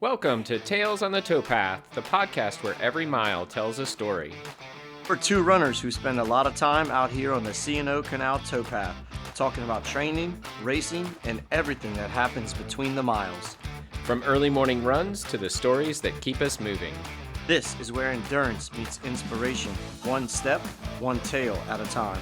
Welcome to Tales on the Towpath, the podcast where every mile tells a story. We're two runners who spend a lot of time out here on the C&O Canal Towpath, talking about training, racing, and everything that happens between the miles. From early morning runs to the stories that keep us moving. This is where endurance meets inspiration, one step, one tail at a time.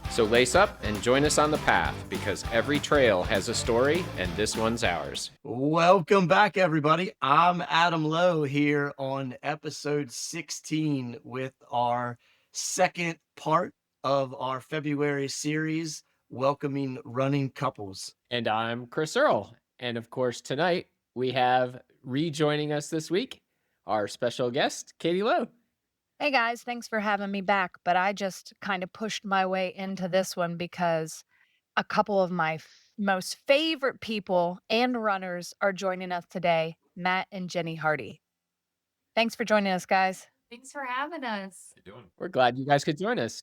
So lace up and join us on the path, because every trail has a story, and this one's ours. Welcome back, everybody. I'm Adam Lowe here on episode 16 with our second part of our February series, welcoming running couples. And I'm Chris Earl. And of course, tonight we have rejoining us this week, our special guest, Katie Lowe. Hey guys, thanks for having me back. But I just kind of pushed my way into this one because a couple of my most favorite people and runners are joining us today, Matt and Jennie Hardy. Thanks for joining us, guys. Thanks for having us. How you doing? We're glad you guys could join us.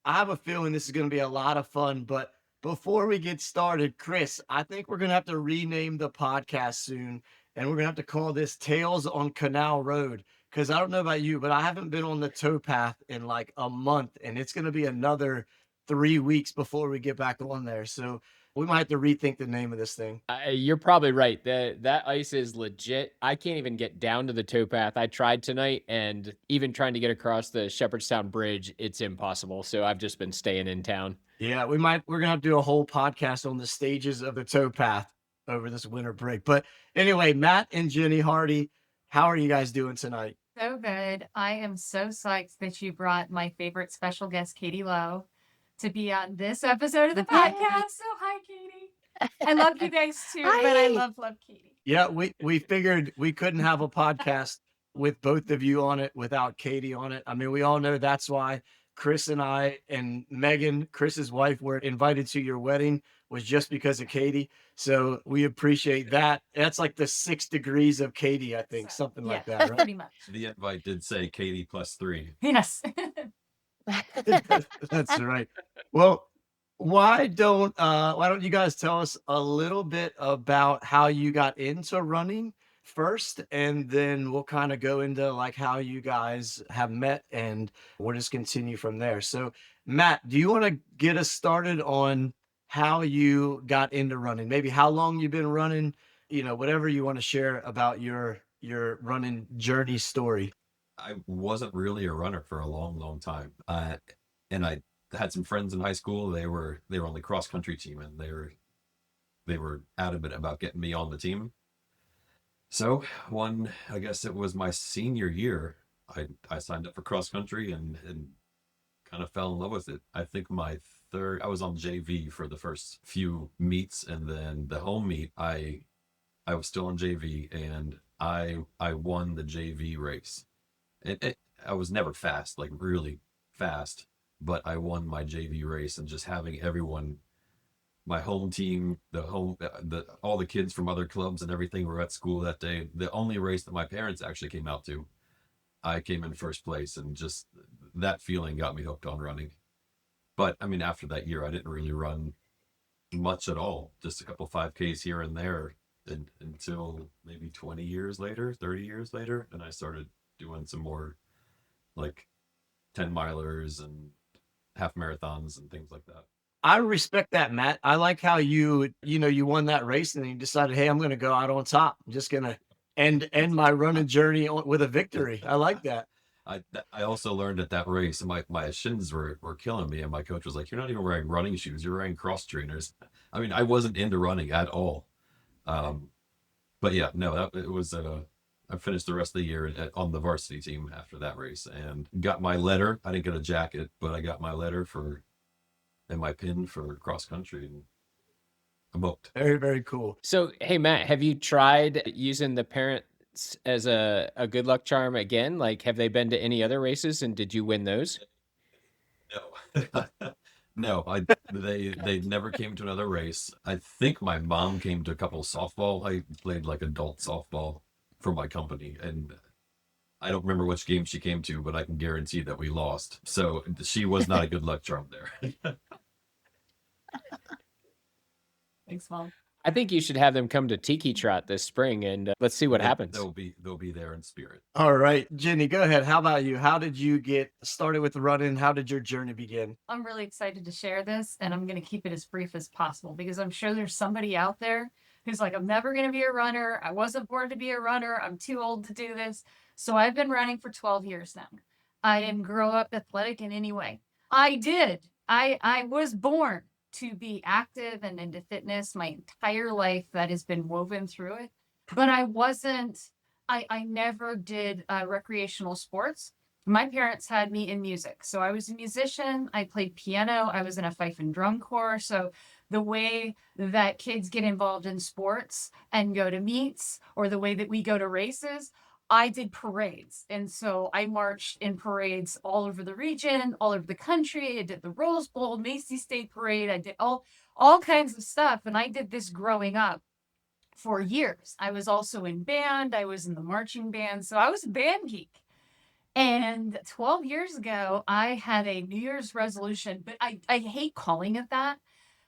I have a feeling this is going to be a lot of fun, but before we get started, Chris, I think we're going to have to rename the podcast soon, and we're going to have to call this Tales on Canal Road. Because I don't know about you, but I haven't been on the towpath in like a month, and it's going to be another 3 weeks before we get back on there. So we might have to rethink the name of this thing. You're probably right. That ice is legit. I can't even get down to the towpath. I tried tonight, and even trying to get across the Shepherdstown Bridge, it's impossible. So I've just been staying in town. Yeah, we're going to have to do a whole podcast on the stages of the towpath over this winter break. But anyway, Matt and Jennie Hardy, how are you guys doing tonight? So good. I am so psyched that you brought my favorite special guest, Katie Lowe, to be on this episode of the podcast. So hi, Katie. I love you guys too, but I love Katie. Yeah, we figured we couldn't have a podcast with both of you on it without Katie on it. I mean, we all know that's why Chris and I and Megan, Chris's wife, were invited to your wedding, was just because of Katie. So we appreciate that. That's like the 6 degrees of Katie, I think, something like that, right? Pretty much. The invite did say Katie +3. Yes. That's right. Well, why don't you guys tell us a little bit about how you got into running first, and then we'll kind of go into like how you guys have met, and we'll just continue from there. So Matt, do you want to get us started on how you got into running? Maybe how long you've been running, whatever you want to share about your running journey story. I wasn't really a runner for a long, long time. And I had some friends in high school. They were on the cross country team, and they were adamant about getting me on the team. So I guess it was my senior year, I signed up for cross country and kind of fell in love with it. I think I was on JV for the first few meets, and then the home meet, I was still on JV, and I won the JV race. I was never fast, like really fast, but I won my JV race, and just having everyone, my home team, all the kids from other clubs and everything were at school that day. The only race that my parents actually came out to, I came in first place, and just that feeling got me hooked on running. But I mean, after that year, I didn't really run much at all, just a couple 5Ks here and there, until maybe 20 years later, 30 years later, and I started doing some more like 10 milers and half marathons and things like that. I respect that, Matt. I like how you won that race, and you decided, hey, I'm going to go out on top. I'm just going to end my running journey with a victory. I like that. I also learned at that race, my shins were killing me, and my coach was like, "You're not even wearing running shoes. You're wearing cross trainers." I mean, I wasn't into running at all. But yeah, no, it was. I finished the rest of the year on the varsity team after that race, and got my letter. I didn't get a jacket, but I got my letter and my pin for cross country, and I'm hooked. Very, very cool. So, hey, Matt, have you tried using the parents as a good luck charm again? Like, have they been to any other races, and did you win those? No. No, they never came to another race. I think my mom came to a couple of softball. I played like adult softball for my company, and I don't remember which game she came to, but I can guarantee that we lost. So she was not a good luck charm there. Thanks, Mom. I think you should have them come to Tiki Trot this spring, and let's see what happens. They'll be there in spirit. All right, Jenny, go ahead. How about you? How did you get started with running? How did your journey begin? I'm really excited to share this, and I'm going to keep it as brief as possible because I'm sure there's somebody out there who's like, I'm never going to be a runner. I wasn't born to be a runner. I'm too old to do this. So I've been running for 12 years now. I didn't grow up athletic in any way. I did. I was born to be active and into fitness my entire life. That has been woven through it. But I never did recreational sports. My parents had me in music. So I was a musician. I played piano. I was in a fife and drum corps. So the way that kids get involved in sports and go to meets, or the way that we go to races, I did parades. And so I marched in parades all over the region, all over the country. I did the Rose Bowl, Macy's State Parade. I did all kinds of stuff. And I did this growing up for years. I was also in band. I was in the marching band. So I was a band geek. And 12 years ago, I had a New Year's resolution, but I hate calling it that.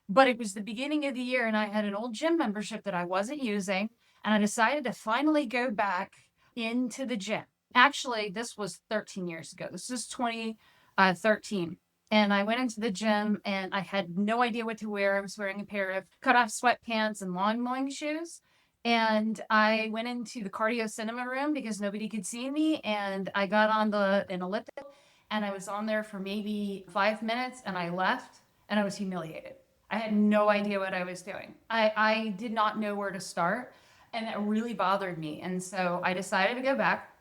But it was the beginning of the year, and I had an old gym membership that I wasn't using. And I decided to finally go back into the gym. Actually, this was 13 years ago. This is 2013. And I went into the gym and I had no idea what to wear. I was wearing a pair of cut-off sweatpants and lawn mowing shoes. And I went into the cardio cinema room because nobody could see me. And I got on an elliptical, and I was on there for maybe 5 minutes, and I left, and I was humiliated. I had no idea what I was doing. I did not know where to start, and that really bothered me. And so I decided to go back,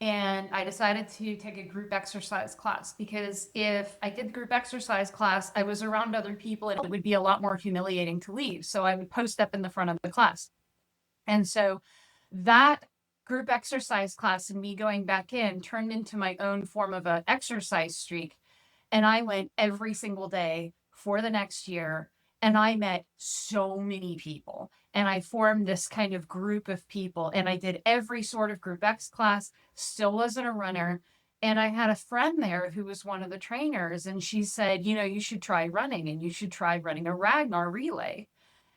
and I decided to take a group exercise class, because if I did the group exercise class, I was around other people and it would be a lot more humiliating to leave. So I would post up in the front of the class. And so that group exercise class and me going back in turned into my own form of an exercise streak. And I went every single day for the next year. And I met so many people. And I formed this kind of group of people. And I did every sort of group X class, still wasn't a runner. And I had a friend there who was one of the trainers. And she said, you should try running, and you should try running a Ragnar relay.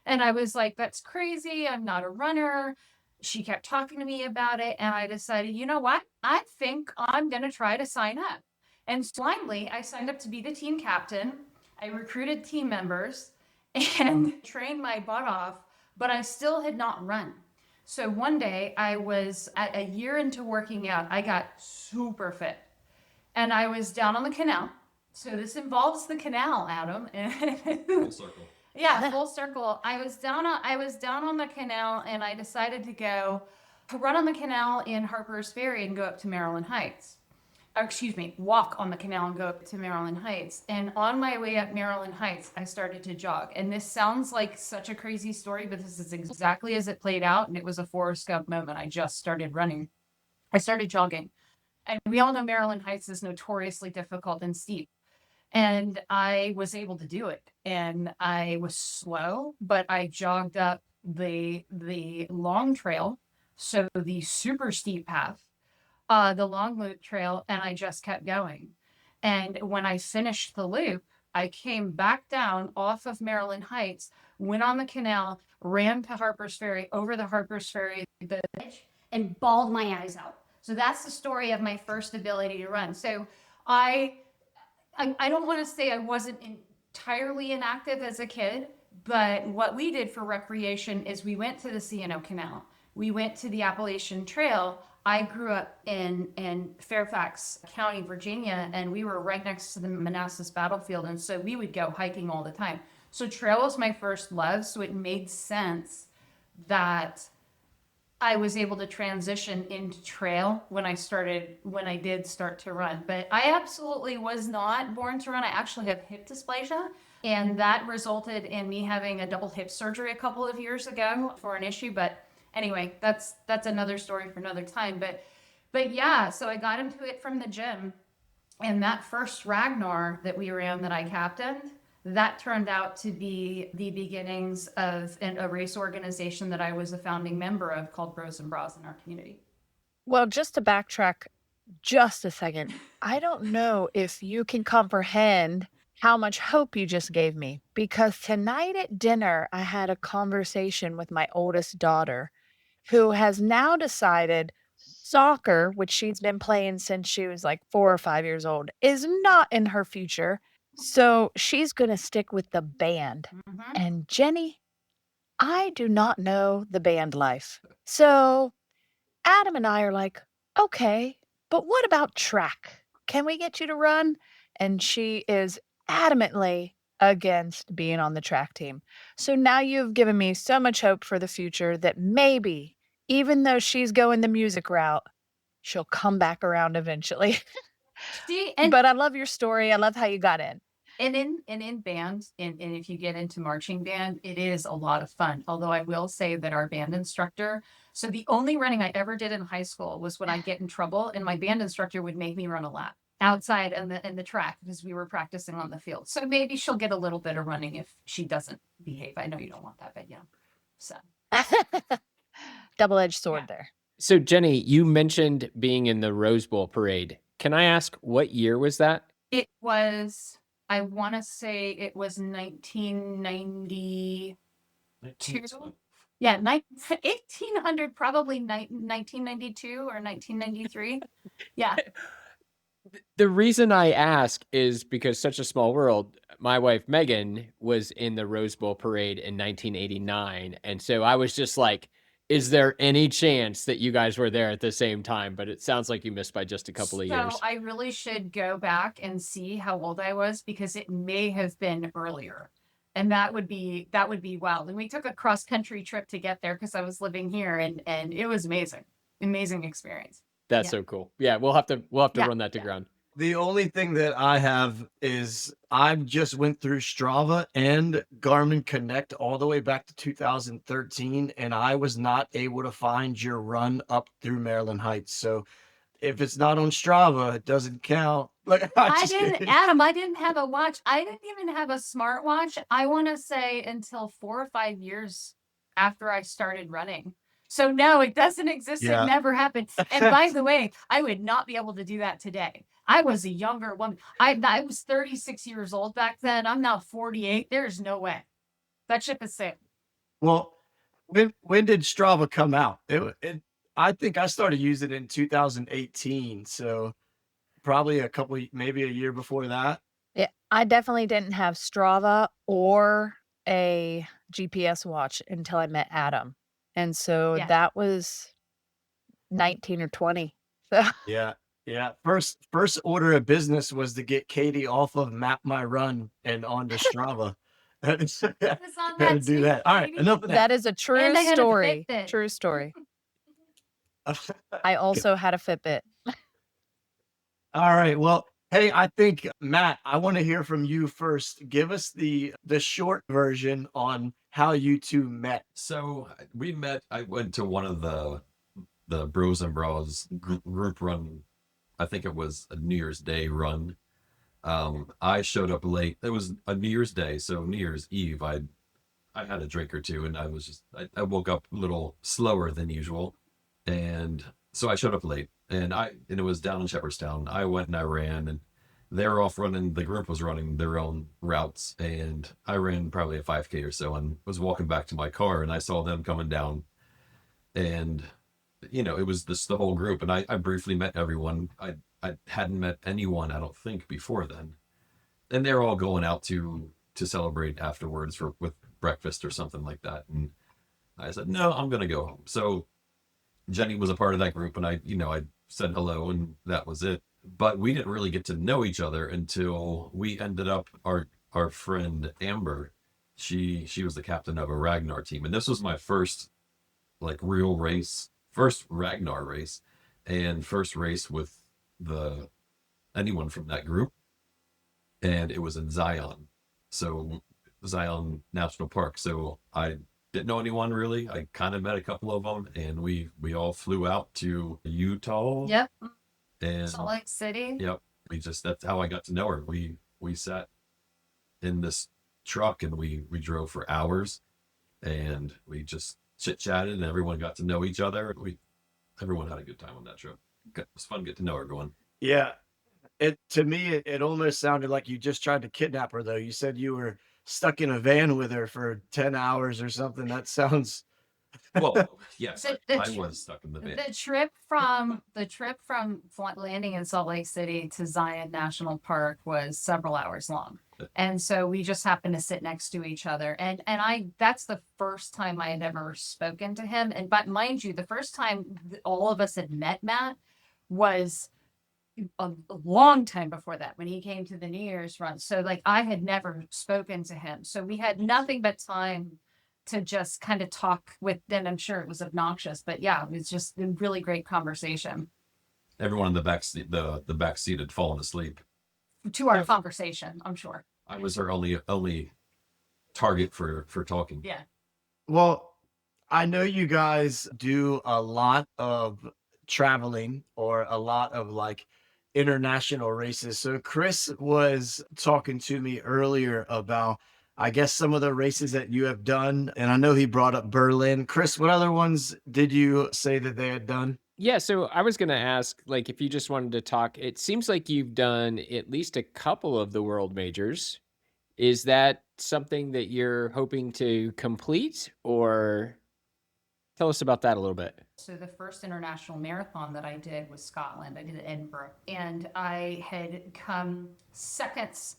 And I was like, that's crazy. I'm not a runner. She kept talking to me about it. And I decided, you know what? I think I'm going to try to sign up. And blindly, I signed up to be the team captain. I recruited team members and trained my butt off, but I still had not run. So one day I was at a year into working out. I got super fit, and I was down on the canal. So this involves the canal, Adam. Full circle. Yeah, full circle. I was down on the canal, and I decided to run on the canal in Harper's Ferry and go up to Maryland Heights. Or, excuse me, walk on the canal and go up to Maryland Heights. And on my way up Maryland Heights, I started to jog. And this sounds like such a crazy story, but this is exactly as it played out. And it was a Forrest Gump moment. I just started running. I started jogging. And we all know Maryland Heights is notoriously difficult and steep. And I was able to do it. And I was slow, but I jogged up the long trail, so the super steep path, the long loop trail, and I just kept going. And when I finished the loop, I came back down off of Maryland Heights, went on the canal, ran to Harper's Ferry, over the Harper's Ferry bridge, and bawled my eyes out. So that's the story of my first ability to run. So I don't want to say I wasn't entirely inactive as a kid, but what we did for recreation is we went to the C&O Canal. We went to the Appalachian Trail. I grew up in Fairfax County, Virginia, and we were right next to the Manassas battlefield. And so we would go hiking all the time. So trail was my first love. So it made sense that I was able to transition into trail when I did start to run. But I absolutely was not born to run. I actually have hip dysplasia, and that resulted in me having a double hip surgery a couple of years ago for an issue. But anyway, that's another story for another time. But yeah, so I got into it from the gym, and that first Ragnar that we ran that I captained, that turned out to be the beginnings of a race organization that I was a founding member of called Bros and Bras in our community. Well, just to backtrack just a second, I don't know if you can comprehend how much hope you just gave me, because tonight at dinner, I had a conversation with my oldest daughter who has now decided soccer, which she's been playing since she was like 4 or 5 years old, is not in her future. So she's going to stick with the band. Mhm. And Jenny, I do not know the band life. So Adam and I are like, okay, but what about track? Can we get you to run? And she is adamantly against being on the track team. So now you've given me so much hope for the future that maybe, even though she's going the music route, she'll come back around eventually. See, and But I love your story. I love how you got in. in band, and if you get into marching band, it is a lot of fun. Although I will say that our band instructor, so the only running I ever did in high school was when I'd get in trouble, and my band instructor would make me run a lap outside in the track because we were practicing on the field. So maybe she'll get a little bit of running if she doesn't behave. I know you don't want that, but yeah. So Double-edged sword Yeah. there. So Jenny, you mentioned being in the Rose Bowl parade. Can I ask what year was that? it was, I want to say it was 1990. Yeah, 1800, probably 1992 or 1993. Yeah. The reason I ask is because such a small world. My wife Megan was in the Rose Bowl parade in 1989, and so I was just like, "Is there any chance that you guys were there at the same time?" But it sounds like you missed by just a couple of years. So I really should go back and see how old I was because it may have been earlier. And that would be wild. And we took a cross country trip to get there because I was living here and it was amazing. Amazing experience. That's Yeah. so cool. Yeah, we'll have to Yeah, run that to yeah. ground. The only thing that I have is I just went through Strava and Garmin Connect all the way back to 2013, and I was not able to find your run up through Maryland Heights. So if it's not on Strava, it doesn't count. Like I didn't, Adam, I didn't have a watch. I didn't even have a smartwatch. I want to say until 4 or 5 years after I started running. So no, it doesn't exist. Yeah. It never happened. And by the way, I would not be able to do that today. I was a younger woman. I was 36 years old back then. I'm now 48. There's no way. That ship has sailed. Well, when did Strava come out? I think I started using it in 2018, so probably maybe a year before that. Yeah, I definitely didn't have Strava or a GPS watch until I met Adam. And so Yeah. that was 19 or 20. So Yeah. Yeah. First order of business was to get Katie off of Map My Run and onto Strava. Had was on to that do too, that. All right, Katie. enough of that. that is a true And I had a story. Fitbit. True story. I also had a Fitbit. All right. Well, hey, I think Matt, I want to hear from you first. Give us the short version on how you two met. So we met. I went to one of the Bros and Bras group run. I think it was a New Year's Day run. I showed up late. It was a New Year's Day, so New Year's Eve. I had a drink or two, and I woke up a little slower than usual, and so I showed up late. And it was down in Shepherdstown. I went and I ran, and they were off running. The group was running their own routes, and I ran probably a 5K or so, and was walking back to my car, and I saw them coming down, and it was the whole group, and I briefly met everyone. I hadn't met anyone, I don't think, before then, and they're all going out to celebrate afterwards with breakfast or something like that. And I said, no, I'm gonna go home. So Jenny was a part of that group, and I said hello, and that was it. But we didn't really get to know each other until we ended up our friend Amber. She was the captain of a Ragnar team, and this was my first real race, first Ragnar race, and first race with anyone from that group. And it was in Zion, so Zion National Park. So I didn't know anyone really. I kind of met a couple of them, and we all flew out to Utah. Yep. And Salt Lake City. yep, that's how I got to know her. We sat in this truck, and we drove for hours, and we just chit chatted, and everyone got to know each other. Everyone had a good time on that trip. It was fun to get to know everyone. Yeah. It to me, it almost sounded like you just tried to kidnap her, though. You said you were stuck in a van with her for 10 hours or something. That sounds Well, yes, The I tr- was stuck in the van. the trip from landing in Salt Lake City to Zion National Park was several hours long. And so we just happened to sit next to each other. And I that's the first time I had ever spoken to him. And but mind you, the first time all of us had met Matt was a long time before that when he came to the New Year's run. So like I had never spoken to him. So we had nothing but time to just kind of talk with them. I'm sure it was obnoxious, but yeah, it was just a really great conversation Everyone in the back seat, the back seat had fallen asleep. to our conversation, I'm sure. I was their only target for talking. Yeah. well, I know you guys do a lot of traveling or a lot of like international races. So Chris was talking to me earlier about, I guess, some of the races that you have done. And I know he brought up Berlin. Chris, what other ones did you say that they had done? Yeah, so I was going to ask, like, if you just wanted to talk, it seems like you've done at least a couple of the world majors. Is that something that you're hoping to complete, or tell us about that a little bit? So the first international marathon that I did was Scotland. I did it in Edinburgh, and I had come seconds.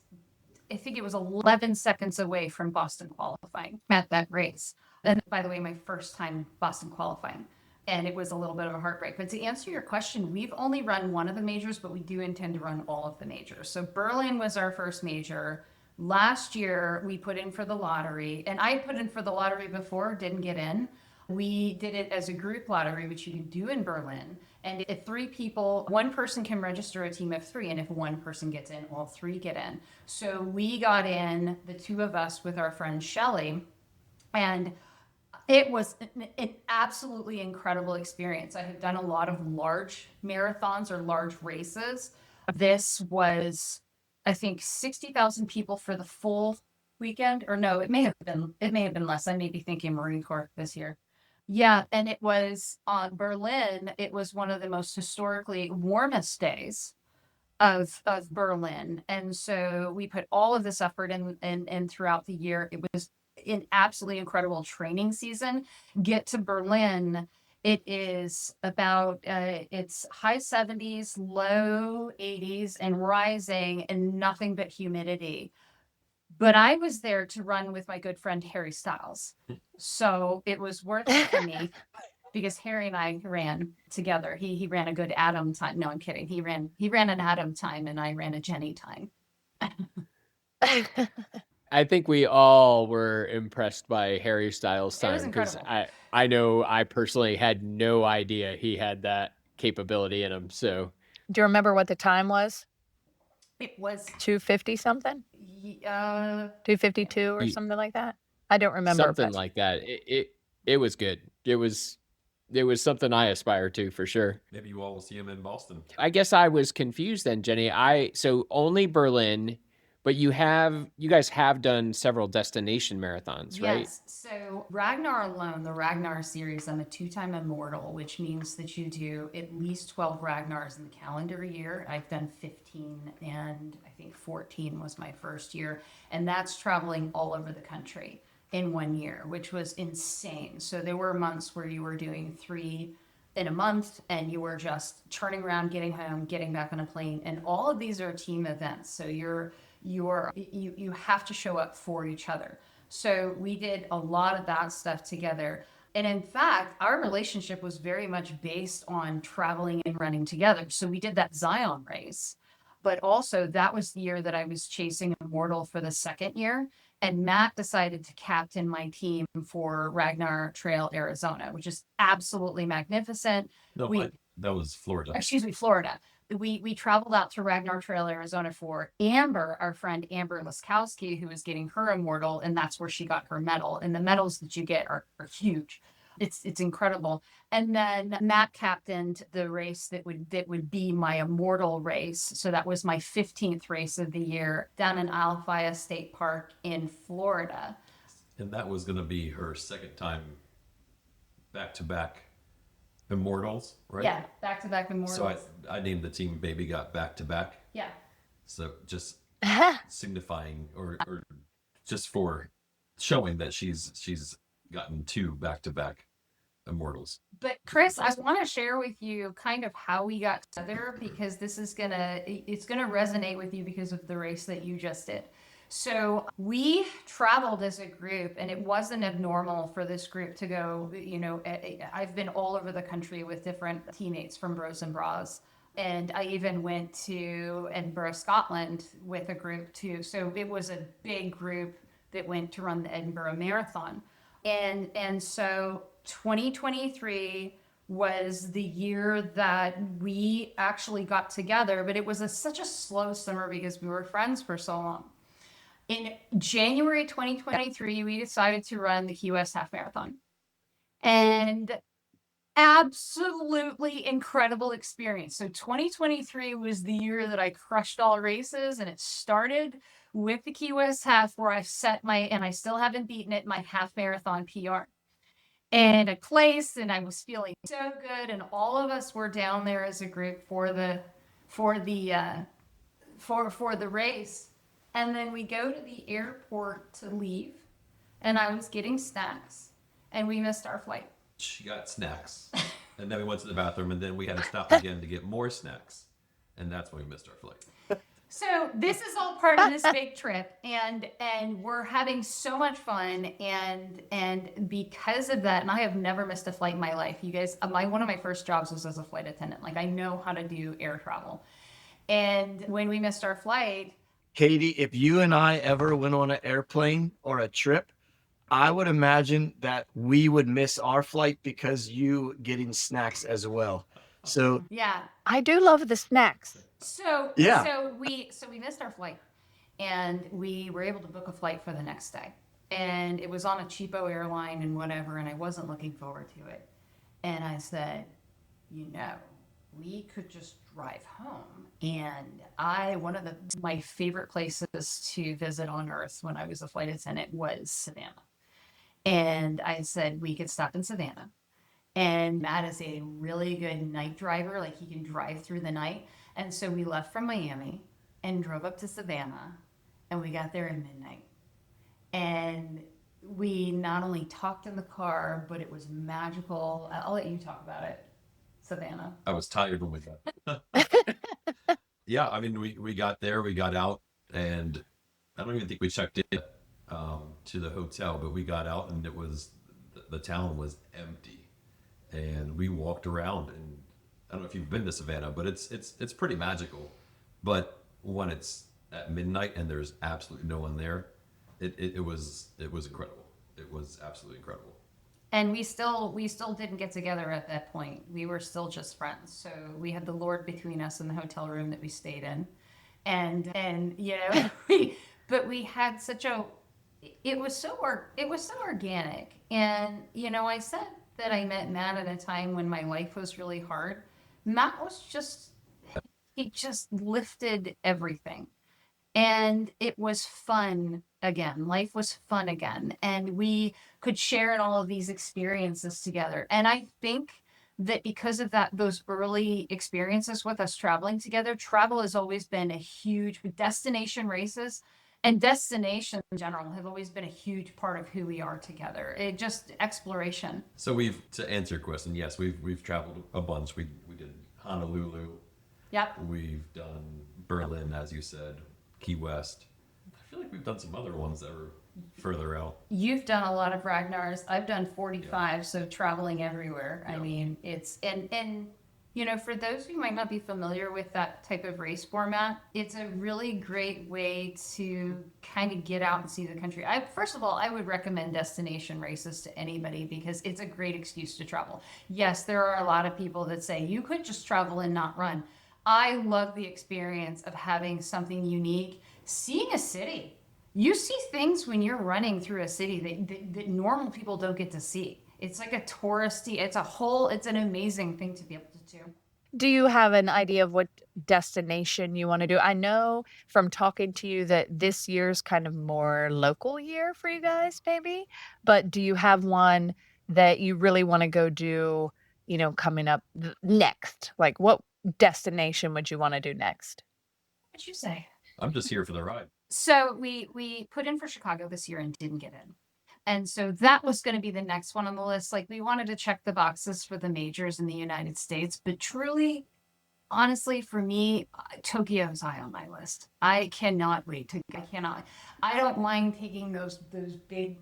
I think it was 11 seconds away from Boston qualifying at that race. And by the way, my first time Boston qualifying. And it was a little bit of a heartbreak. But to answer your question, we've only run one of the majors, but we do intend to run all of the majors. So Berlin was our first major. Last year, we put in for the lottery, and I put in for the lottery before, didn't get in. We did it as a group lottery, which you can do in Berlin. And if three people, one person can register a team of three. And if one person gets in, all three get in. So we got in, the two of us with our friend Shelly. And it was an absolutely incredible experience. I had done a lot of large marathons or large races. This was, I think, 60,000 people for the full weekend. Or no, it may have been less. I may be thinking Marine Corps this year. Yeah, and it was on Berlin. It was one of the most historically warmest days of Berlin, and so we put all of this effort in throughout the year. It was an absolutely incredible training season. Get to Berlin. It is about it's high 70s, low 80s, and rising, and nothing but humidity. But I was there to run with my good friend Harry Styles. So it was worth it for me because Harry and I ran together. He ran a good Adam time. No, I'm kidding. He ran an Adam time and I ran a Jenny time. I think we all were impressed by Harry Styles' It was time, because incredible. I know I personally had no idea he had that capability in him. So Do you remember what the time was? It was 250 something? uh 252 or Ye- something like that? I don't remember, something but like that. It was good. It was something I aspire to, for sure. Maybe you all will see him in Boston. I guess I was confused then, Jenny. So only Berlin, but you guys have done several destination marathons, right? Yes. So Ragnar alone, the Ragnar series, I'm a two-time immortal, which means that you do at least 12 Ragnars in the calendar year. I've done 15 and I think 14 was my first year. And that's traveling all over the country in 1 year, which was insane. So there were months where you were doing 3 in a month and you were just turning around, getting home, getting back on a plane. And all of these are team events. So you have to show up for each other. So we did a lot of that stuff together. And in fact, our relationship was very much based on traveling and running together. So we did that Zion race, but also that was the year that I was chasing Immortal for the second year. And Matt decided to captain my team for Ragnar Trail, Arizona, which is absolutely magnificent. No, We, that was Florida. excuse me, Florida. We traveled out to Ragnar Trail, Arizona for Amber, our friend Amber Laskowski, who was getting her Immortal, and that's where she got her medal. And the medals that you get are huge. It's incredible. And then Matt captained the race that would be my Immortal race. So that was my 15th race of the year down in Alafaya State Park in Florida. And that was going to be her second time back to back Immortals, right? Yeah, back-to-back Immortals. So I named the team Baby Got Back to Back. Yeah. So just signifying or just for showing that she's gotten 2 back-to-back Immortals. But Chris, I want to share with you kind of how we got together, because this is it's gonna resonate with you because of the race that you just did. So we traveled as a group, and it wasn't abnormal for this group to go, I've been all over the country with different teammates from Bros and Bras. And I even went to Edinburgh, Scotland with a group too. So it was a big group that went to run the Edinburgh Marathon. And so 2023 was the year that we actually got together, but it was such a slow summer because we were friends for so long. In January 2023, we decided to run the Key West Half Marathon. And absolutely incredible experience. So 2023 was the year that I crushed all races, and it started with the Key West Half, where I set and I still haven't beaten it, my half marathon PR. And I placed, and I was feeling so good, and all of us were down there as a group for the race. And then we go to the airport to leave, and I was getting snacks, and we missed our flight. She got snacks, and then we went to the bathroom, and then we had to stop again to get more snacks, and that's when we missed our flight. So this is all part of this big trip, and we're having so much fun, and because of that, and I have never missed a flight in my life. You guys, one of my first jobs was as a flight attendant. Like, I know how to do air travel, and when we missed our flight, Katie, if you and I ever went on an airplane or a trip, I would imagine that we would miss our flight because you getting snacks as well. So yeah. I do love the snacks. So Yeah. so we missed our flight, and we were able to book a flight for the next day, and it was on a cheapo airline and whatever, and I wasn't looking forward to it. And I said, we could just drive home. And one of my favorite places to visit on Earth when I was a flight attendant was Savannah. And I said, we could stop in Savannah. And Matt is a really good night driver. Like, he can drive through the night. And so we left from Miami and drove up to Savannah, and we got there at midnight. And we not only talked in the car, but it was magical. I'll let you talk about it, Savannah. I was tired when we got. Yeah, I mean, we got there, we got out, and I don't even think we checked in to the hotel, but we got out, and the town was empty, and we walked around, and I don't know if you've been to Savannah, but it's pretty magical. But when it's at midnight and there's absolutely no one there, it was incredible. It was absolutely incredible. And we still didn't get together at that point. We were still just friends. So we had the Lord between us in the hotel room that we stayed in, and but we had it was so organic. And I said that I met Matt at a time when my life was really hard. Matt he just lifted everything. And it was fun again. Life was fun again. And we could share in all of these experiences together. And I think that because of those early experiences with us traveling together, travel has always been a huge destination races, and destinations in general have always been a huge part of who we are together. It just exploration. So to answer your question, yes, we've traveled a bunch. We did Honolulu. Yep. We've done Berlin, as you said, Key West. I feel like we've done some other ones that were further out. You've done a lot of Ragnars. I've done 45, Yeah. So traveling everywhere. Yeah. I mean, it's and for those who might not be familiar with that type of race format, it's a really great way to kind of get out and see the country. First of all, I would recommend destination races to anybody because it's a great excuse to travel. Yes, there are a lot of people that say you could just travel and not run. I love the experience of having something unique, seeing a city. You see things when you're running through a city that normal people don't get to see. It's like a touristy, it's an amazing thing to be able to do. Do you have an idea of what destination you want to do? I know from talking to you that this year's kind of more local year for you guys, maybe. But do you have one that you really want to go do coming up next? Like, what destination would you want to do next? What'd you say? I'm just here for the ride. So we put in for Chicago this year and didn't get in. And so that was going to be the next one on the list. Like we wanted to check the boxes for the majors in the United States, but truly, honestly, for me, Tokyo's high on my list. I cannot wait to. I cannot. I don't mind taking those big,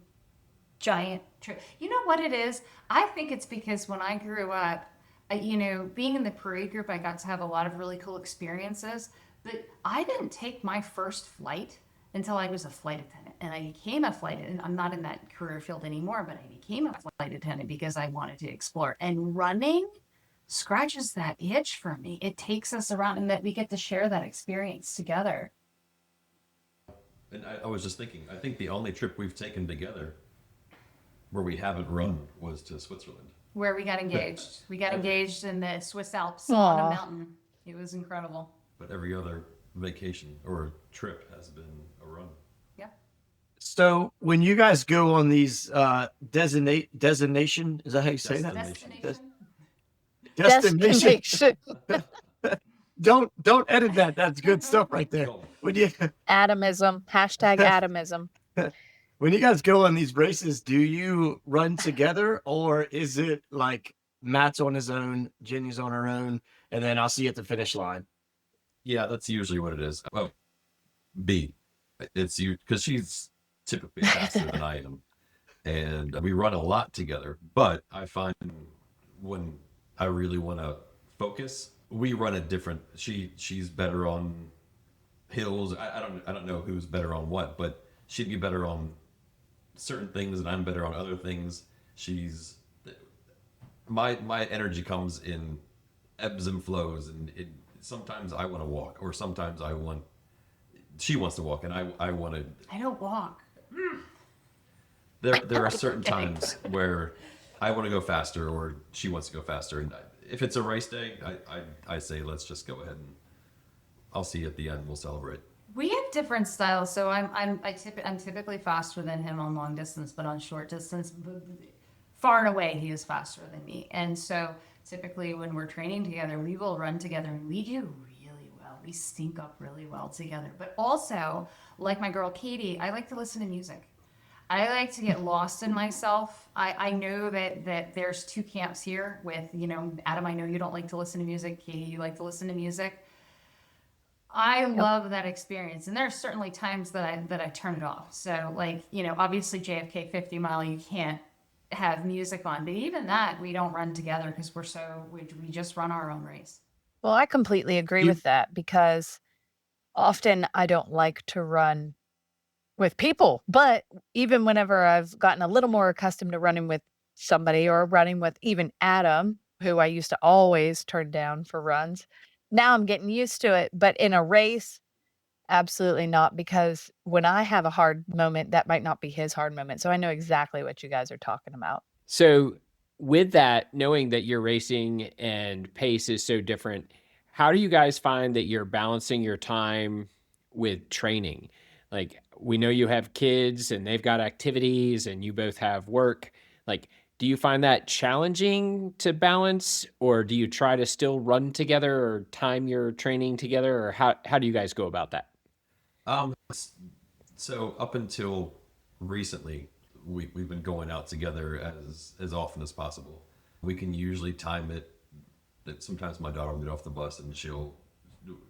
giant trips. You know what it is? I think it's because when I grew up, being in the parade group, I got to have a lot of really cool experiences. But I didn't take my first flight until I was a flight attendant. And I became a flight attendant. I'm not in that career field anymore, but I became a flight attendant because I wanted to explore. And running scratches that itch for me. It takes us around and that we get to share that experience together. And I was just thinking, I think the only trip we've taken together where we haven't run was to Switzerland. Where we got engaged. We got engaged in the Swiss Alps on a mountain. It was incredible. But every other vacation or trip has been a run. Yeah. So when you guys go on these destination, is that how you say that? Destination. Don't edit that. That's good stuff right there. When you Atomism, #Atomism. When you guys go on these races, do you run together, or is it like Matt's on his own, Jenny's on her own, and then I'll see you at the finish line? Yeah, that's usually what it is. Well, B, it's you because she's typically faster than I am, and we run a lot together. But I find when I really want to focus, we run at different. She's better on hills. I don't know who's better on what, but she'd be better on certain things, and I'm better on other things. My energy comes in ebbs and flows, and sometimes I want to walk, or sometimes she wants to walk, and I want to. I don't walk. There are certain times where I want to go faster, or she wants to go faster, and if it's a race day, I say let's just go ahead and I'll see you at the end. We'll celebrate. We have different styles, so I'm typically faster than him on long distance, but on short distance, far and away, he is faster than me. And so typically when we're training together, we will run together, and we do really well. We sync up really well together. But also, like my girl Katie, I like to listen to music. I like to get lost in myself. I know that there's two camps here with, Adam, I know you don't like to listen to music. Katie, you like to listen to music. I love that experience. And there's certainly times that I turn it off. So obviously JFK 50 mile, you can't have music on, but even that we don't run together because we just run our own race. Well, I completely agree with that, because often I don't like to run with people, but even whenever I've gotten a little more accustomed to running with somebody, or running with even Adam, who I used to always turn down for runs, now I'm getting used to it. But in a race, absolutely not, because when I have a hard moment, that might not be his hard moment. So I know exactly what you guys are talking about. So with that, knowing that your racing and pace is so different, how do you guys find that you're balancing your time with training? Like, we know you have kids and they've got activities, and you both have work. Like, do you find that challenging to balance, or do you try to still run together or time your training together, or how do you guys go about that? So up until recently, we've been going out together as often as possible. We can usually time it that sometimes my daughter will get off the bus and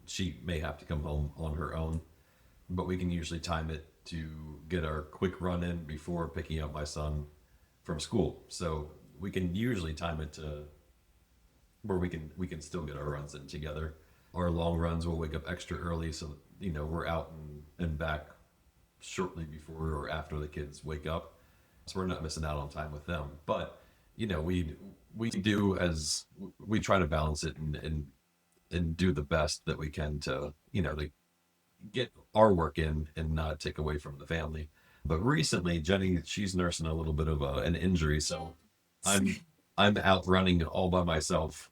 she may have to come home on her own, but we can usually time it to get our quick run in before picking up my son from school. So we can usually time it to where we can still get our runs in together. Our long runs, we'll wake up extra early, so we're out and back shortly before or after the kids wake up, so we're not missing out on time with them. But we do, as we try to balance it and do the best that we can to to get our work in and not take away from the family. But recently, Jenny, she's nursing a little bit of an injury, so I'm out running all by myself,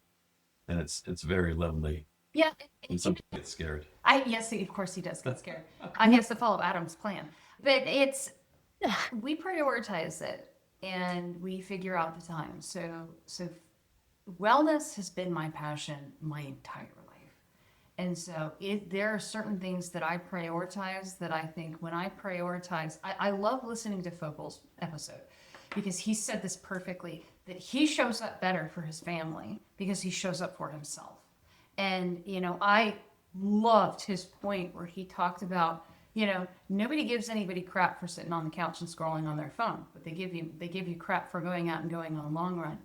and it's very lonely. Yeah. And sometimes I get scared. Yes, of course he does get scared. He has to follow Adam's plan. But we prioritize it, and we figure out the time. So wellness has been my passion my entire life. And so there are certain things that I prioritize that I think when I prioritize, I love listening to Fogel's episode because he said this perfectly, that he shows up better for his family because he shows up for himself. And, I loved his point where he talked about, nobody gives anybody crap for sitting on the couch and scrolling on their phone, but they give you crap for going out and going on a long run.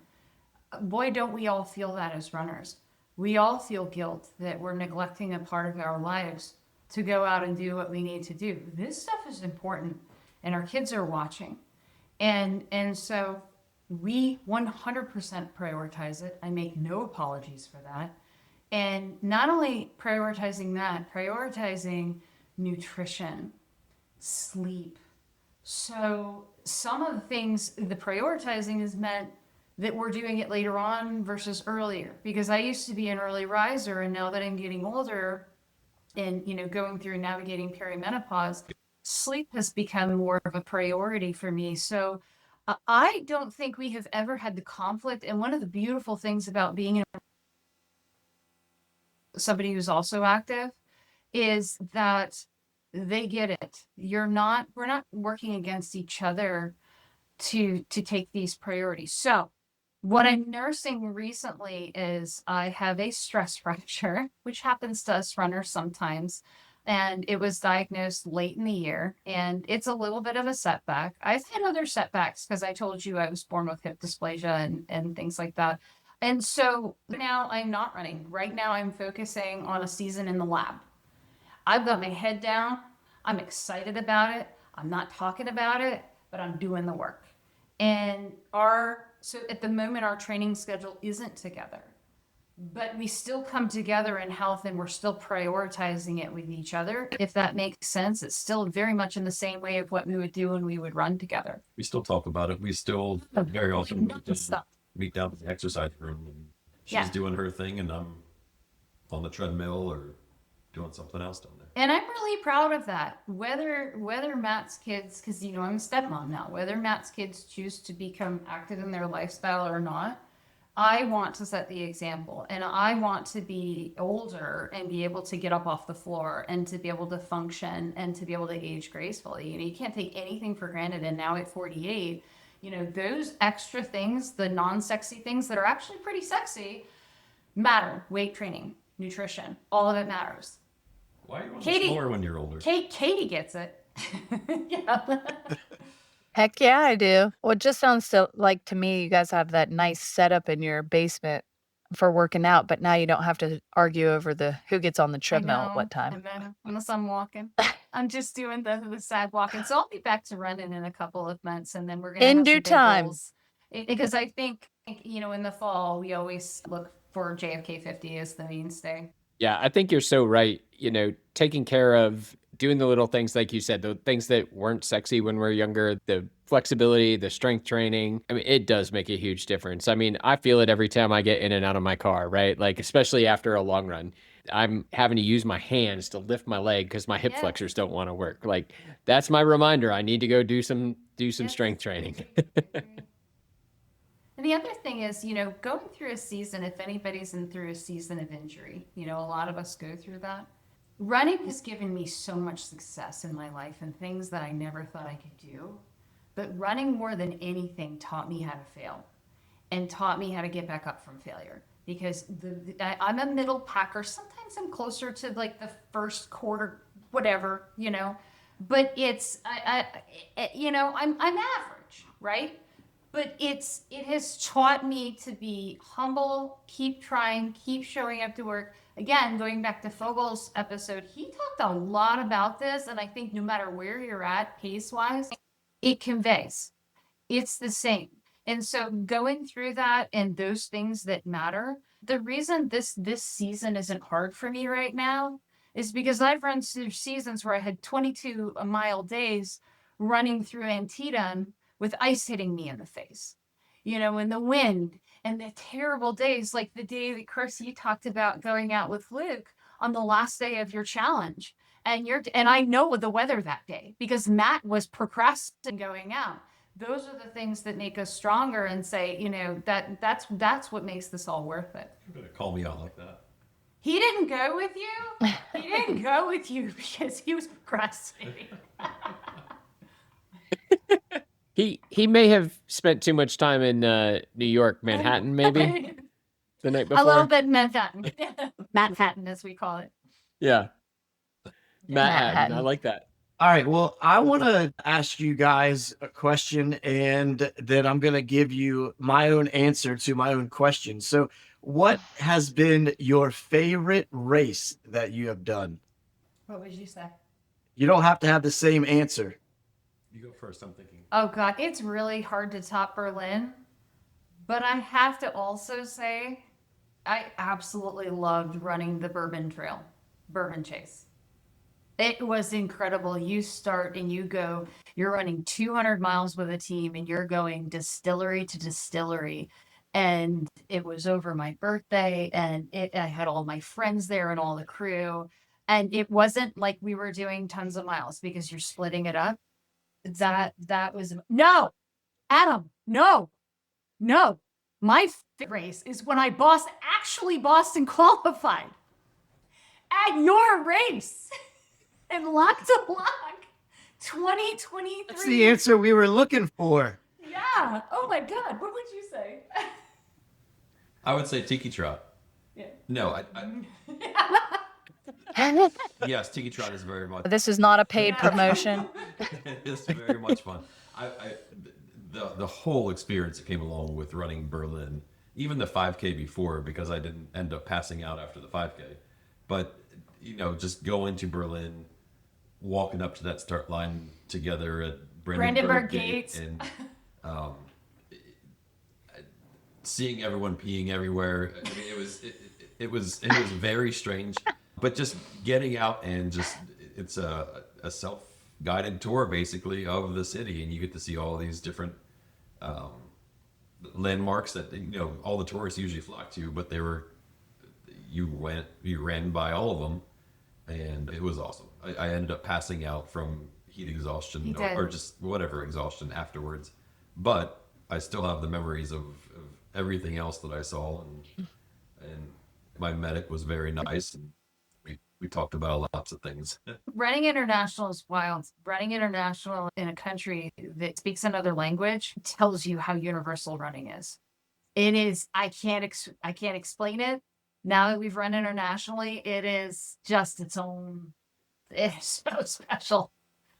Boy, don't we all feel that as runners. We all feel guilt that we're neglecting a part of our lives to go out and do what we need to do. This stuff is important, and our kids are watching. And so we 100% prioritize it. I make no apologies for that. And not only prioritizing that, prioritizing nutrition, sleep. So some of the things, the prioritizing has meant that we're doing it later on versus earlier. Because I used to be an early riser, and now that I'm getting older and, going through navigating perimenopause, sleep has become more of a priority for me. So I don't think we have ever had the conflict. And one of the beautiful things about being somebody who's also active is that they get it. We're not working against each other to take these priorities. So what I'm nursing recently is I have a stress fracture, which happens to us runners sometimes. And it was diagnosed late in the year, and it's a little bit of a setback. I've had other setbacks because I told you I was born with hip dysplasia and things like that. And so now I'm not running. Right now I'm focusing on a season in the lab. I've got my head down. I'm excited about it. I'm not talking about it, but I'm doing the work. And so at the moment, our training schedule isn't together, but we still come together in health, and we're still prioritizing it with each other. If that makes sense, it's still very much in the same way of what we would do when we would run together. We still talk about it. We still very often meet down at the exercise room, and she's doing her thing, and I'm on the treadmill or doing something else down there. And I'm really proud of that. Whether Matt's kids, because I'm a stepmom now, whether Matt's kids choose to become active in their lifestyle or not, I want to set the example, and I want to be older and be able to get up off the floor and to be able to function and to be able to age gracefully. You can't take anything for granted. And now at 48, those extra things, the non-sexy things that are actually pretty sexy, matter. Weight training, nutrition, all of it matters. Why are you on the floor when you're older? Katie gets it. Yeah. Heck yeah, I do. Well, it just sounds so like to me, you guys have that nice setup in your basement for working out, but now you don't have to argue over who gets on the treadmill at what time. Unless I'm walking. I'm just doing the side walking. So I'll be back to running in a couple of months, and then we're going to In have due some big time. goals. Because I think, in the fall, we always look for JFK 50 as the mainstay. Yeah, I think you're so right. Taking care of doing the little things, like you said, the things that weren't sexy when we were younger, the flexibility, the strength training. I mean, it does make a huge difference. I mean, I feel it every time I get in and out of my car, right? Like, especially after a long run, I'm having to use my hands to lift my leg because my hip flexors don't want to work. Like, that's my reminder. I need to go do some strength training. And the other thing is, going through a season, if anybody's in through a season of injury, a lot of us go through that. Running has given me so much success in my life and things that I never thought I could do. But running more than anything taught me how to fail and taught me how to get back up from failure. Because I'm a middle packer. Sometimes I'm closer to like the first quarter, whatever, But it's, I'm average, right? But it has taught me to be humble, keep trying, keep showing up to work. Again, going back to Fogel's episode, he talked a lot about this. And I think no matter where you're at pace-wise, it conveys. It's the same. And so going through that and those things that matter, the reason this season isn't hard for me right now is because I've run through seasons where I had 22-mile days running through Antietam with ice hitting me in the face, and the wind and the terrible days, like the day that Chris, you talked about going out with Luke on the last day of your challenge. And I know the weather that day because Matt was procrastinating going out. those are the things that make us stronger and say, you know, that's what makes this all worth it. You're gonna call me out like that. He didn't go with you. He didn't go with you because he was procrastinating. He may have spent too much time in New York, Manhattan, maybe the night before. A little bit Manhattan. Manhattan, as we call it. Yeah. Manhattan. I Manhattan. like that. All right. Well, I want to ask you guys a question, and then I'm going to give you my own answer to my own question. So, what has been your favorite race that you have done? What would you say? You don't have to have the same answer. You go first. I'm thinking. Oh God, it's really hard to top Berlin, but I have to also say I absolutely loved running the Bourbon Trail, Bourbon Chase. It was incredible. You start and you go, you're running 200 miles with a team and you're going distillery to distillery. And it was over my birthday and I had all my friends there and all the crew. And it wasn't like we were doing tons of miles because you're splitting it up. That was no, Adam, no. My favorite race is when I actually Boston qualified at your race in Lock to Block 2023. That's the answer we were looking for. Yeah. Oh my God. What would you say? I would say Tiki Trot. Yeah. No, yes, Tiki Trot is very much. This is not a paid promotion. It's very much fun. The whole experience that came along with running Berlin, even the 5K before, because I didn't end up passing out after the 5K, but you know, just going to Berlin, walking up to that start line together at Brandenburg Gate and seeing everyone peeing everywhere. I mean, it was very strange, but just getting out and just it's a self-guided tour basically of the city, and you get to see all these different landmarks that you know all the tourists usually flock to, but you ran by all of them, and it was awesome. I ended up passing out from heat exhaustion or just whatever exhaustion afterwards, but I still have the memories of everything else that I saw, and my medic was very nice, and we talked about lots of things. Running international is wild. Running international in a country that speaks another language tells you how universal running is. It is. I can't explain it. Now that we've run internationally, it is just its own. It's so special.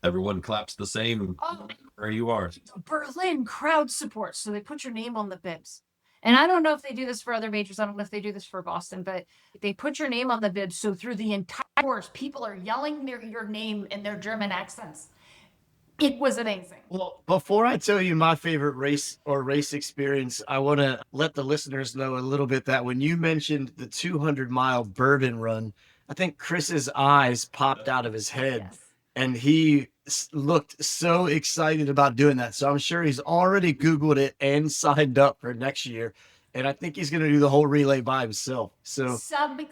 Everyone claps the same where you are. Berlin crowd support. So they put your name on the bibs. And I don't know if they do this for other majors. I don't know if they do this for Boston, but they put your name on the bibs. So through the entire course, people are yelling your name in their German accents. It was amazing. Well, before I tell you my favorite race or race experience, I want to let the listeners know a little bit that when you mentioned the 200-mile bourbon run, I think Chris's eyes popped out of his head. Yes. And he looked so excited about doing that. So I'm sure he's already Googled it and signed up for next year. And I think he's going to do the whole relay by himself. So some do.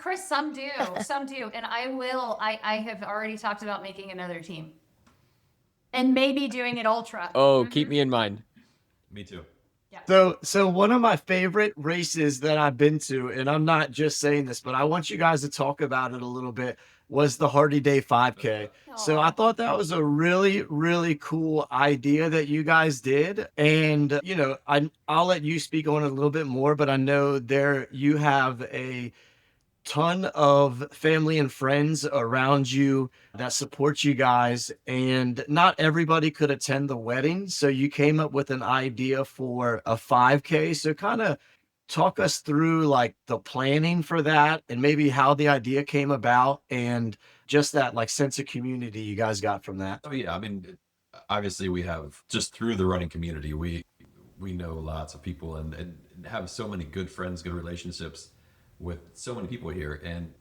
And I have already talked about making another team and maybe doing it ultra. Oh, keep me in mind. Me too. So one of my favorite races that I've been to, and I'm not just saying this, but I want you guys to talk about it a little bit, was the Hardy Day 5K. So I thought that was a really, really cool idea that you guys did. And, you know, I'll let you speak on it a little bit more, but I know you have a ton of family and friends around you that support you guys, and not everybody could attend the wedding. So you came up with an idea for a 5K. So kind of talk us through like the planning for that and maybe how the idea came about and just that like sense of community you guys got from that. Oh yeah, I mean, obviously we have just through the running community, we know lots of people and have so many good friends, good relationships with so many people here. And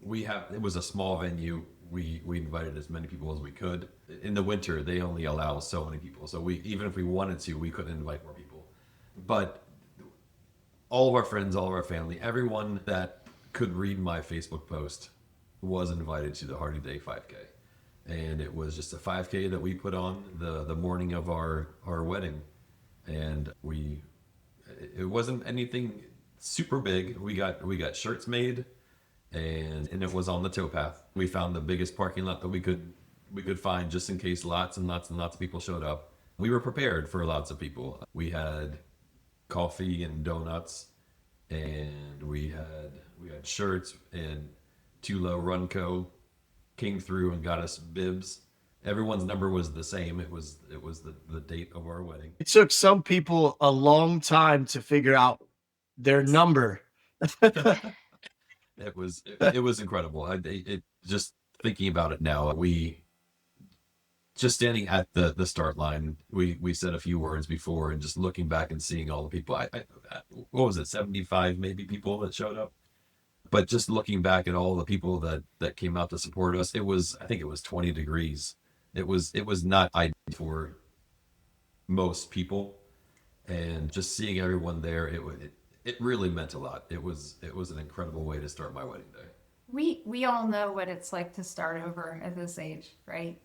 it was a small venue. We invited as many people as we could. In the winter, they only allow so many people. So even if we wanted to, we couldn't invite more people. But all of our friends, all of our family, everyone that could read my Facebook post was invited to the Hardy Day 5K. And it was just a 5K that we put on the morning of our wedding. and it wasn't anything super big. We got shirts made, and it was on the towpath. We found the biggest parking lot that we could find, just in case lots and lots and lots of people showed up. We were prepared for lots of people. We had coffee and donuts, and we had shirts, and Tulo Runco came through and got us bibs. Everyone's number was the same. It was the date of our wedding. It took some people a long time to figure out their number. It was incredible. It just thinking about it now, we just standing at the start line, we said a few words before, and just looking back and seeing all the people. What was it, 75 maybe people that showed up? But just looking back at all the people that came out to support us, I think it was 20 degrees. It was not ideal for most people, and just seeing everyone there, it really meant a lot. It was an incredible way to start my wedding day. We all know what it's like to start over at this age, right?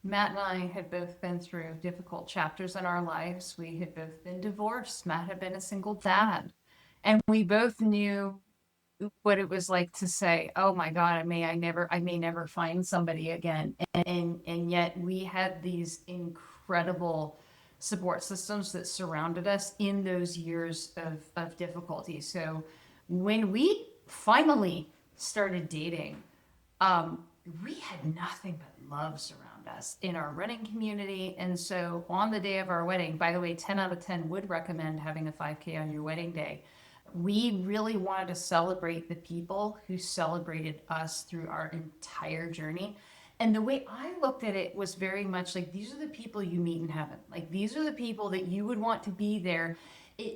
Matt and I had both been through difficult chapters in our lives. We had both been divorced. Matt had been a single dad. And we both knew what it was like to say, oh my God, I may never find somebody again. And yet we had these incredible support systems that surrounded us in those years of difficulty. So when we finally started dating, we had nothing but love surround us in our running community. And so on the day of our wedding, by the way, 10 out of 10 would recommend having a 5K on your wedding day. We really wanted to celebrate the people who celebrated us through our entire journey. And the way I looked at it was very much like, these are the people you meet in heaven. Like, these are the people that you would want to be there.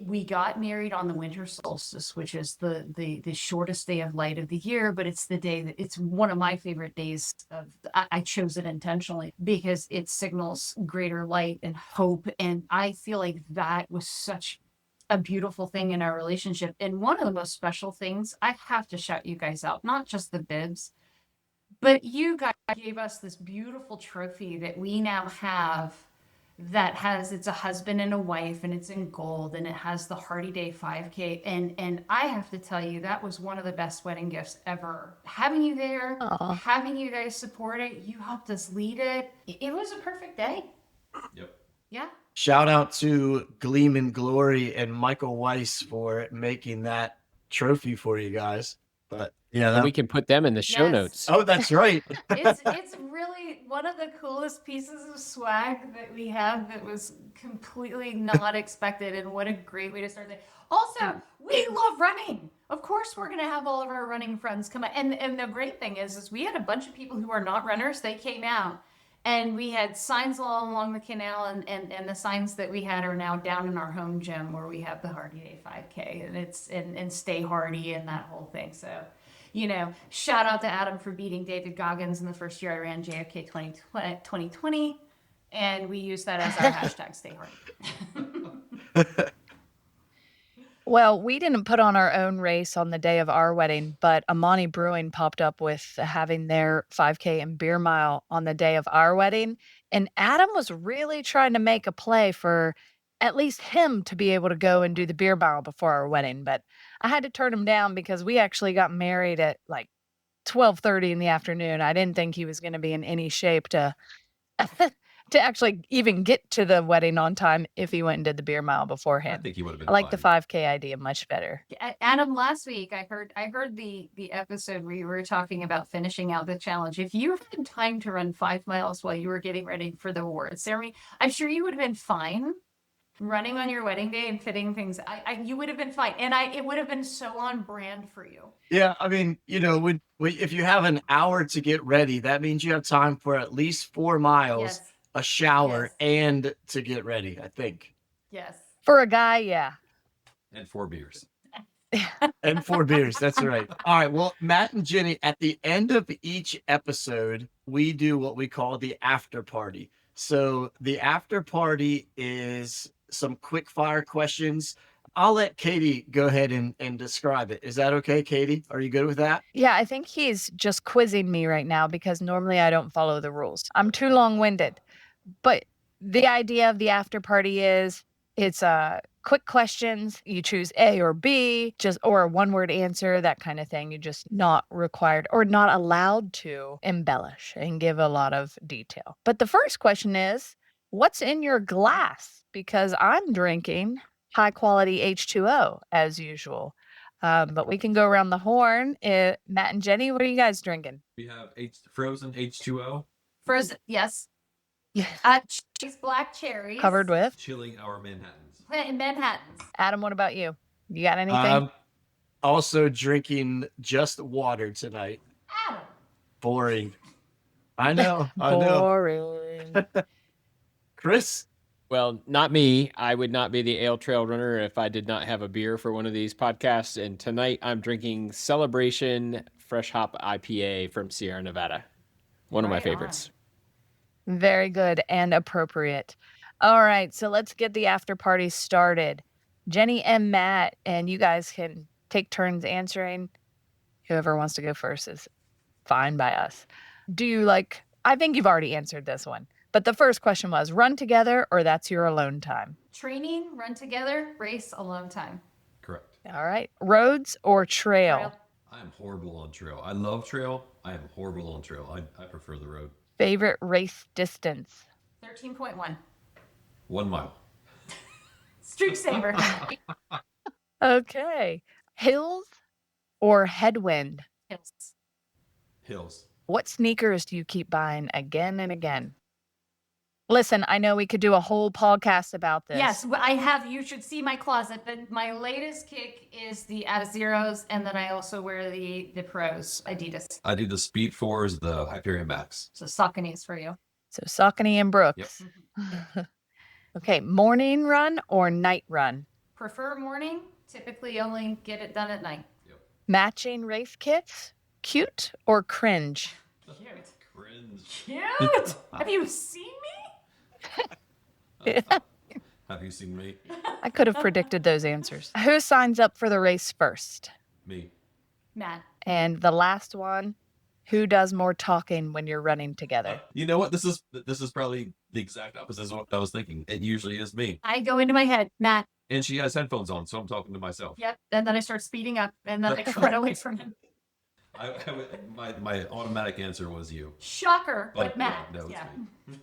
We got married on the winter solstice, which is the shortest day of light of the year, but it's the day that it's one of my favorite days I chose it intentionally because it signals greater light and hope. And I feel like that was such a beautiful thing in our relationship. And one of the most special things, I have to shout you guys out, not just the bibs, but you guys gave us this beautiful trophy that we now have it's a husband and a wife, and it's in gold, and it has the Hardy Day 5K. And I have to tell you, that was one of the best wedding gifts ever. Having you there, Aw. having you guys support it, you helped us lead it. It was a perfect day. Yep. Yeah. Shout out to Gleam and Glory and Michael Weiss for making that trophy for you guys. But yeah, And we can put them in the show Yes. notes. oh, that's right. It's really one of the coolest pieces of swag that we have that was completely not expected, and what a great way to start the day. Also, we love running. Of course, we're gonna have all of our running friends come out. And the great thing is we had a bunch of people who are not runners. They came out, and we had signs all along the canal, and the signs that we had are now down in our home gym where we have the Hardy Day 5K, and it's and Stay Hardy and that whole thing. So, shout out to Adam for beating David Goggins in the first year I ran JFK 2020, and we use that as our hashtag Stay Hardy. Well, we didn't put on our own race on the day of our wedding, but Amani Brewing popped up with having their 5K and beer mile on the day of our wedding. And Adam was really trying to make a play for at least him to be able to go and do the beer mile before our wedding. But I had to turn him down because we actually got married at like 12:30 in the afternoon. I didn't think he was going to be in any shape to to actually even get to the wedding on time if he went and did the beer mile I beforehand. think he would have been I like the fine. 5K idea much better. Adam, last week I heard the episode where you were talking about finishing out the challenge. If you had time to run 5 miles while you were getting ready for the awards ceremony, I'm sure you would have been fine running on your wedding day and fitting things. You would have been fine, and it would have been so on brand for you. Yeah, I mean, if you have an hour to get ready, that means you have time for at least 4 miles, Yes. a shower, Yes. and to get ready, I think. Yes. For a guy, yeah. And 4 beers. And 4 beers. That's right. All right. Well, Matt and Jenny, at the end of each episode, we do what we call the after party. So the after party is some quick fire questions. I'll let Katie go ahead and describe it. Is that okay, Katie? Are you good with that? Yeah, I think he's just quizzing me right now because normally I don't follow the rules. I'm too long-winded. But the idea of the after party is It's quick questions. You choose A or B, or a one-word answer, that kind of thing. You're just not required or not allowed to embellish and give a lot of detail. But the first question is, what's in your glass? Because I'm drinking high-quality H2O as usual. But we can go around the horn. Matt and Jenny, what are you guys drinking? We have frozen H2O. Frozen, yes. Yes. These black cherries. Covered with? Chilling our Manhattans. In Manhattans. Adam, what about you? You got anything? I'm also drinking just water tonight. Adam. Boring. I know. I know. Boring. Chris? Well, not me. I would not be the Ale Trail runner if I did not have a beer for one of these podcasts. And tonight I'm drinking Celebration Fresh Hop IPA from Sierra Nevada. One of my Right favorites. Very good and appropriate. All right, so let's get the after party started. Jenny and Matt, and you guys can take turns answering. Whoever wants to go first is fine by us. I think you've already answered this one, but the first question was run together or that's your alone time? Training, run together, race, alone time. Correct. All right, roads or trail? I'm horrible on trail. I love trail. I am horrible on trail. I prefer the road. Favorite race distance? 13.1. 1 mile. Streak saver. Okay, hills or headwind? Hills. Hills. What sneakers do you keep buying again and again? Listen, I know we could do a whole podcast about this. Yes, you should see my closet, but my latest kick is the Adizeros, and then I also wear the Pros, Adidas. I do the Speed 4s, the Hyperion Max. So Sauconys for you. So Saucony and Brooks. Okay, morning run or night run? Prefer morning, typically only get it done at night. Matching race kits, cute or cringe? Cute. Cringe. Cute! Have you seen me? Have you seen me? I could have predicted those answers. Who signs up for the race first? Me. Matt. And the last one, who does more talking when you're running together? You know what? This is probably the exact opposite of what I was thinking. It usually is me. I go into my head, Matt. And she has headphones on, so I'm talking to myself. Yep. And then I start speeding up, and then I run away from him. My automatic answer was you. Shocker, but But Matt. yeah, no, it's Yeah. me.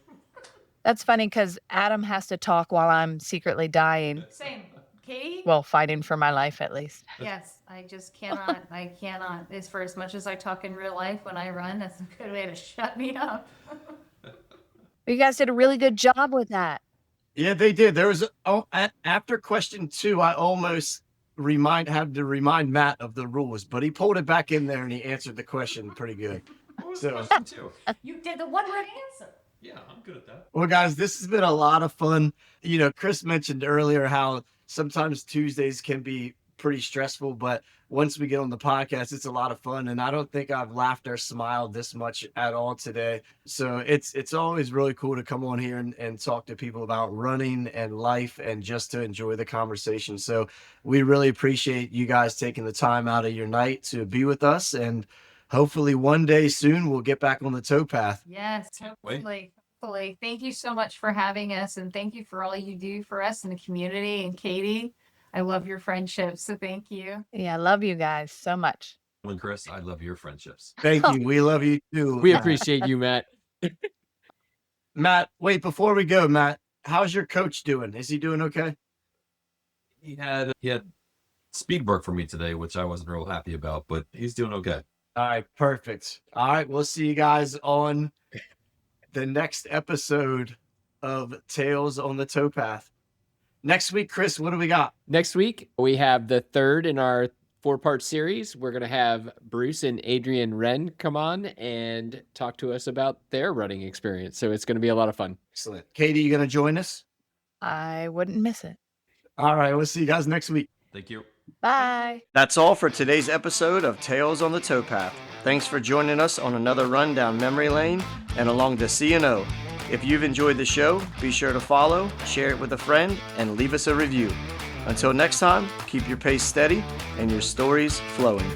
That's funny because Adam has to talk while I'm secretly dying. Same. Katie? Well, fighting for my life at least. Yes, I just cannot. I cannot. It's for as much as I talk in real life when I run, that's a good way to shut me up. You guys did a really good job with that. Yeah, they did. There was after question 2, I almost had to remind Matt of the rules, but he pulled it back in there and he answered the question pretty good. What was So- the question too? You did the one-word answer. Yeah, I'm good at that. Well, guys, this has been a lot of fun. You know, Chris mentioned earlier how sometimes Tuesdays can be pretty stressful, but once we get on the podcast, it's a lot of fun. And I don't think I've laughed or smiled this much at all today. So it's always really cool to come on here and talk to people about running and life and just to enjoy the conversation. So we really appreciate you guys taking the time out of your night to be with us. And hopefully one day soon we'll get back on the towpath. Yes, hopefully. Hopefully. Thank you so much for having us, and thank you for all you do for us in the community. And Katie, I love your friendship, so thank you. Yeah, I love you guys so much. And Chris, I love your friendships. Thank you. We love you too. We appreciate you, Matt. Matt, wait, before we go, Matt, how's your coach doing? Is he doing okay? He had speed work for me today, which I wasn't real happy about, but he's doing okay. All right, perfect. All right, we'll see you guys on the next episode of Tales on the Towpath. Next week, Chris, what do we got? Next week, we have the third in our 4-part series. We're going to have Bruce and Adrian Wren come on and talk to us about their running experience. So it's going to be a lot of fun. Excellent. Katie, you going to join us? I wouldn't miss it. All right, we'll see you guys next week. Thank you. Bye. That's all for today's episode of Tales on the Towpath. Thanks for joining us on another run down memory lane and along the C&O. If you've enjoyed the show, be sure to follow, share it with a friend, and leave us a review. Until next time, keep your pace steady and your stories flowing.